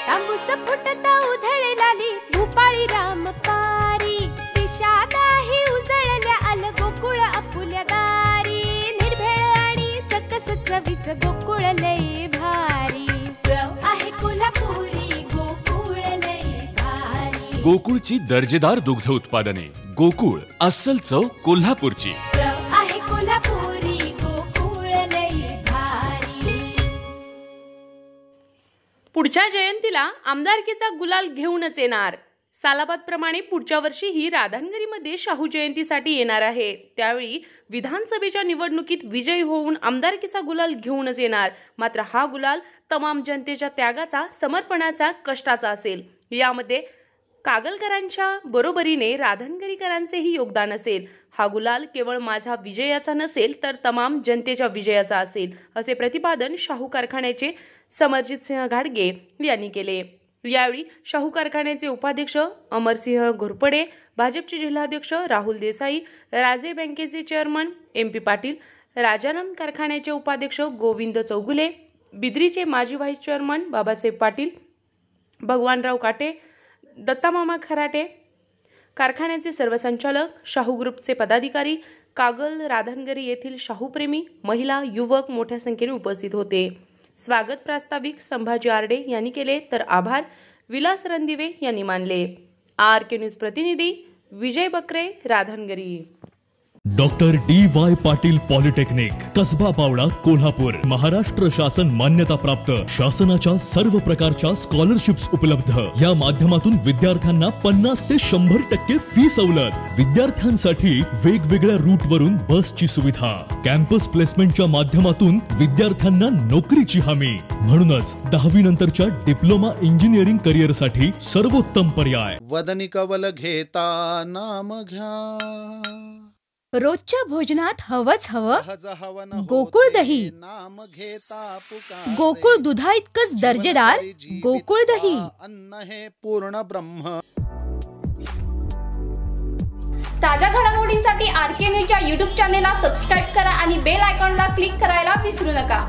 तांबूस फुटता उधळलाली भूपाळी रामपारी दिशादाही उजळल्या आल गोकुळ आपुल्या दारी निर्भेळ आणि सकस चवीच गोकुळ लय भारी चव आहे कोल्हापुरी गोकुळ लय भारी गोकुळची दर्जेदार दुग्ध उत्पादने गोकुळ अस्सल चव कोल्हापूरची चव आहे कोल्हापुरी गोकुळ लय भारी। पुढच्या जयंतीला आमदारकीचा गुलाल घेऊनच येणार। सालाबादप्रमाणे पुढच्या वर्षीही राधानगरीमध्ये शाहू जयंतीसाठी येणार आहे। त्यावेळी विधानसभेच्या निवडणुकीत विजयी होऊन आमदारकीचा गुलाल घेऊनच येणार। मात्र हा गुलाल तमाम जनतेच्या त्यागाचा, समर्पणाचा, कष्टाचा असेल। यामध्ये कागलकरांच्या बरोबरीने राधानगरीकरांचेही योगदान असेल। हा गुलाल केवळ माझा विजयाचा नसेल तर तमाम जनतेच्या विजयाचा असेल, असे प्रतिपादन शाहू कारखान्याचे समरजित सिंह घाडगे यांनी केले। यावेळी शाहू कारखान्याचे उपाध्यक्ष अमरसिंह घोरपडे, भाजपचे जिल्हाध्यक्ष राहुल देसाई, राजे बँकेचे चेअरमन MP पाटील, राजाराम कारखान्याचे उपाध्यक्ष गोविंद चौगुले, बिद्रीचे माजी व्हाईस चेअरमन बाबासाहेब पाटील, भगवानराव काटे, दत्तामामा खराटे, कारखान्याचे सर्व संचालक, शाहू ग्रुपचे पदाधिकारी, कागल, राधानगरी येथील शाहूप्रेमी, महिला, युवक मोठ्या संख्येने उपस्थित होते। स्वागत प्रास्ताविक संभाजी आरडे यांनी केले तर आभार विलास रणदिवे यांनी मानले। RK न्यूज प्रतिनिधी Vijay Bakare, Radhanagari. Doctor DY Patil polytechnic, Kasba Pawda, Kolhapur. Maharashtra शासन मान्यता प्राप्त, शासनाच्या सर्व प्रकारच्या स्कॉलरशिप्स उपलब्ध। या माध्यमातून विद्यार्थ्यांना 50 ते 100% फी सवलत। विद्यार्थ्यांसाठी वेगवेगळ्या रूट वरून बसची सुविधा। कॅम्पस प्लेसमेंटच्या माध्यमातून विद्यार्थ्यांना नोकरीची हमी। म्हणूनच 10वी नंतरच्या डिप्लोमा इंजिनिअरिंग करिअर साठी सर्वोत्तम पर्याय। वदनी कवल घेता नाम घ्या, रोजच्या भोजनात हवंच हवं गोकुळ दही। गोकुळ दुधा इतकंच दर्जेदार गोकुळ दही। अन्न हे पूर्ण ब्रह्म। ताज्या घडामोडींसाठी RK न्यूजच्या YouTube चॅनेलला सबस्क्राईब करा आणि बेल आयकॉनला क्लिक करायला विसरू नका।